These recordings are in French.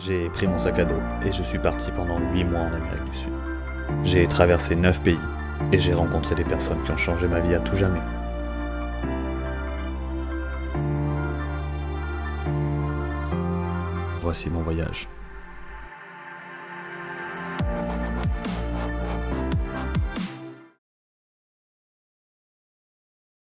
J'ai pris mon sac à dos et je suis parti pendant 8 mois en Amérique du Sud. J'ai traversé 9 pays et j'ai rencontré des personnes qui ont changé ma vie à tout jamais. Voici mon voyage.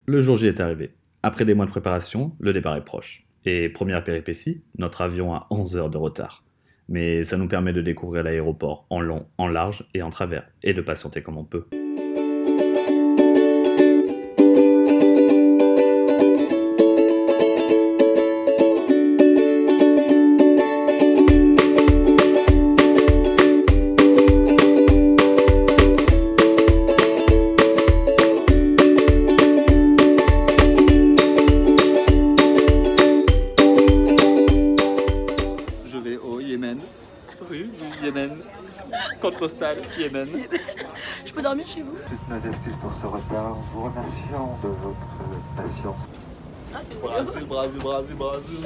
Le jour J est arrivé. Après des mois de préparation, le départ est proche. Et première péripétie, notre avion a 11 heures de retard. Mais ça nous permet de découvrir l'aéroport en long, en large et en travers, et de patienter comme on peut. Rue du Yémen, code postal Yémen. Je peux dormir chez vous? Toutes nos excuses pour ce retard. Vous remercions de votre patience. Ah, c'est Brésil.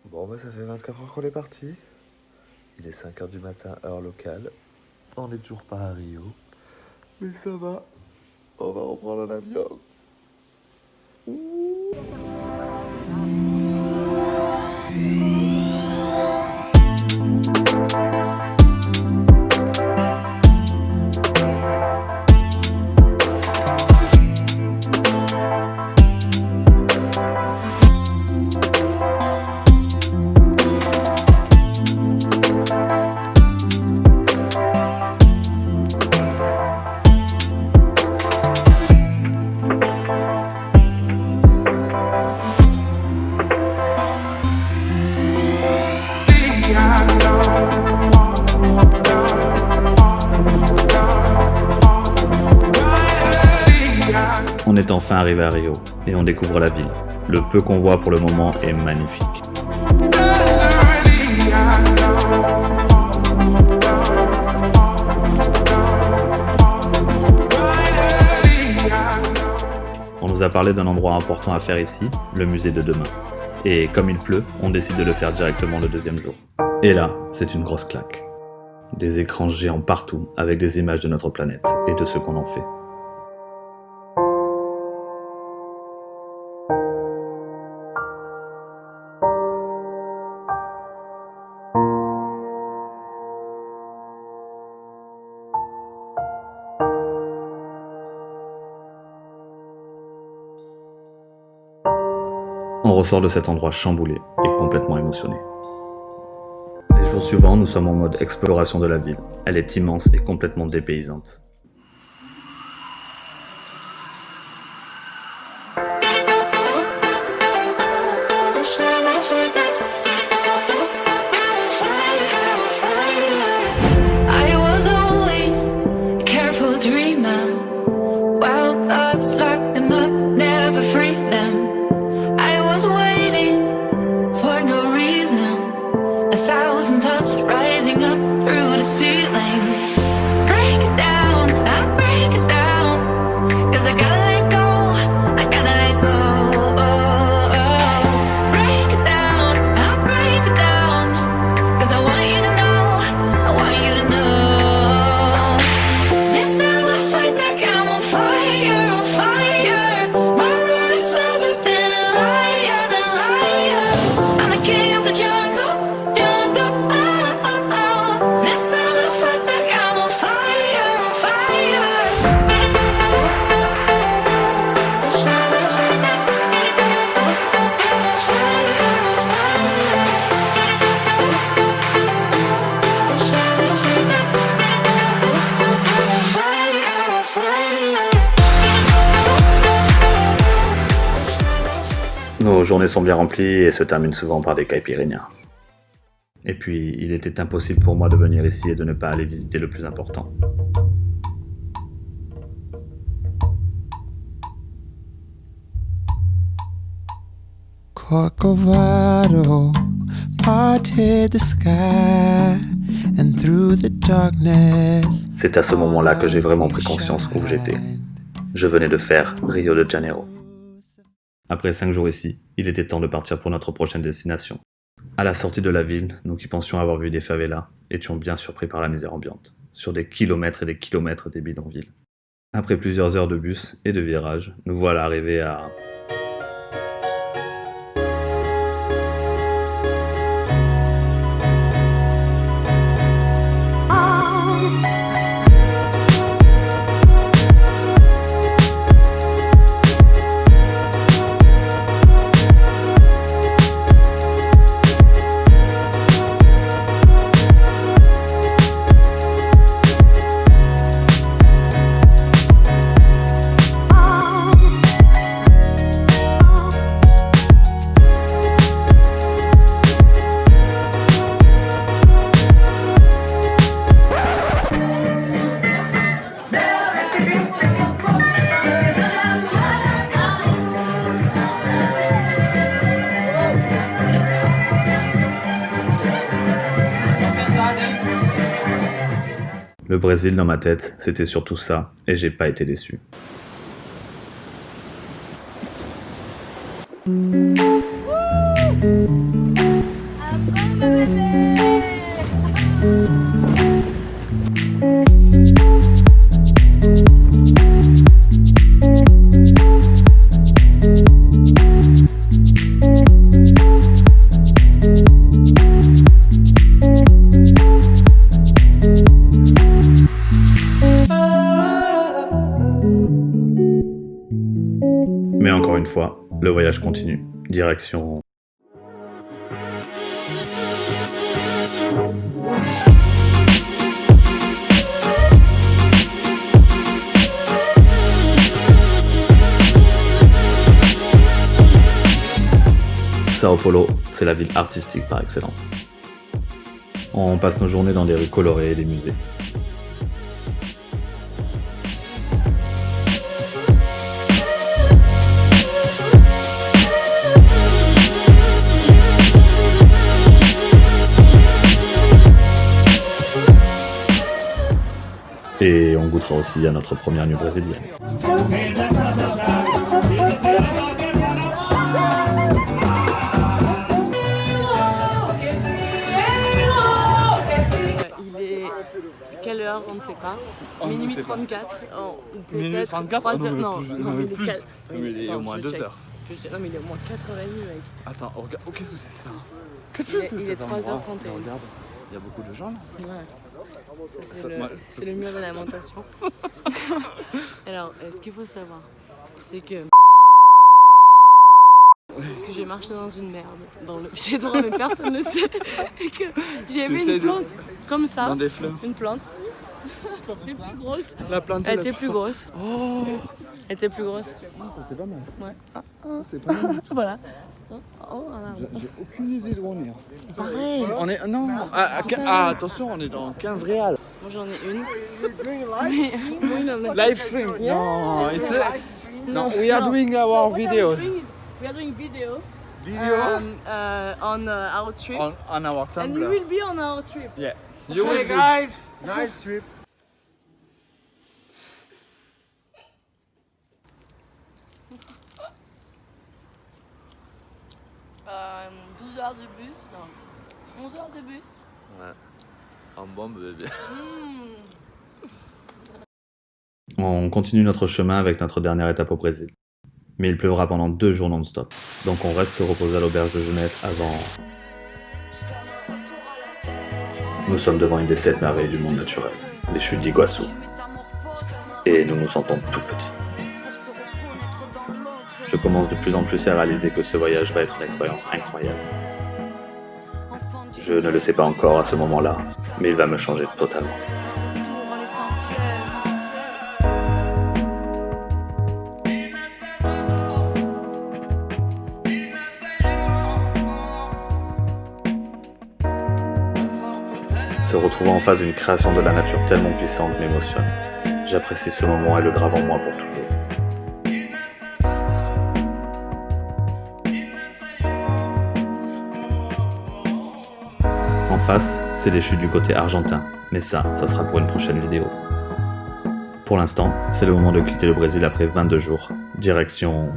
Bon, bah, ça fait 24 heures qu'on est parti. Il est 5 heures du matin, heure locale. On n'est toujours pas à Rio. Mais ça va. On va reprendre un avion. On est enfin arrivé à Rio, et on découvre la ville. Le peu qu'on voit pour le moment est magnifique. On nous a parlé d'un endroit important à faire ici, le musée de demain. Et comme il pleut, on décide de le faire directement le deuxième jour. Et là, c'est une grosse claque. Des écrans géants partout, avec des images de notre planète et de ce qu'on en fait. On ressort de cet endroit chamboulé et complètement émotionné. Les jours suivants, nous sommes en mode exploration de la ville. Elle est immense et complètement dépaysante. I was always a careful dreamer. Wild thoughts lock them up, never free them. I was waiting for no reason. 1,000 thoughts rising up through the ceiling. Break it down, I break it down. 'Cause I gotta let go, I gotta let go. Break it down, I break it down. 'Cause I want you to know, I want you to know. This time I fight back, I'm on fire, on fire. My road is smoother than a lion, a lion. I'm the king of the jungle, jungle. Oh, oh, oh. This time I fight back, I'm on fire, on fire. Nos journées sont bien remplies et se terminent souvent par des caipirinhas. Et puis, il était impossible pour moi de venir ici et de ne pas aller visiter le plus important. Corcovado parted the sky and through the darkness. C'est à ce moment-là que j'ai vraiment pris conscience où j'étais. Je venais de faire Rio de Janeiro. Après 5 jours ici, il était temps de partir pour notre prochaine destination, À la sortie de la ville, nous qui pensions avoir vu des favelas, étions bien surpris par la misère ambiante, sur des kilomètres et des kilomètres des bidonvilles. Après plusieurs heures de bus et de virages, nous voilà arrivés à... Le Brésil dans ma tête, c'était surtout ça, et j'ai pas été déçu. Mais encore une fois, le voyage continue. Direction... Sao Paulo, c'est la ville artistique par excellence. On passe nos journées dans des rues colorées et des musées. Et on goûtera aussi à notre première nuit brésilienne. Il est quelle heure? On ne sait pas. Minuit 34. Minuit Peut-être 34? 3 heures. Non, Non, mais il est plus. quatre- Mais il est Attends, au moins je 2 check. heures. Non, mais il est au moins 4h30, mec. Attends, regarde. Oh, qu'est-ce que c'est ça? Qu'est-ce Il que est- c'est il est cet endroit? 3h31. Regarde, il y a beaucoup de gens là. Ouais. Ça, Ça te mal- c'est le mur de lamentation. Alors, ce qu'il faut savoir, c'est que j'ai marché dans une merde, dans le pied droit, mais personne ne le sait. Et que j'ai Tu vu sais, une plante comme ça, Dans des fleurs. une plante, plus grosse. La plante. Elle était plus grosse. Oh, Elle était plus grosse. ça c'est pas mal. Ouais. Ça c'est pas mal. Voilà. Oh, voilà. J'ai aucune idée d'où on est. Pareil. On est. Non, attention, on est dans 15 réals. Moi j'en ai une. Mais moi, il en a. Live stream. Non, it's No, we are no. doing So our what are we videos. doing is we are doing video Video on our trip, on our and we Tumblr. will be on our trip. Yeah. You will be. guys, nice trip. Euh, 12 heures de bus, non, 11 heures de bus. Ouais. Un bon bébé. On continue notre chemin avec notre dernière étape au Brésil. Mais il pleuvra pendant 2 jours non-stop. Donc on reste se reposer à l'auberge de jeunesse avant... Nous sommes devant une des 7 merveilles du monde naturel, les chutes d'Iguassou. Et nous nous sentons tout petits. Je commence de plus en plus à réaliser que ce voyage va être une expérience incroyable. Je ne le sais pas encore à ce moment-là, mais il va me changer totalement. Se retrouver en face d'une création de la nature tellement puissante m'émotionne. J'apprécie ce moment et le grave en moi pour toujours. En face, c'est les chutes du côté argentin, mais ça sera pour une prochaine vidéo. Pour l'instant, c'est le moment de quitter le Brésil après 22 jours, direction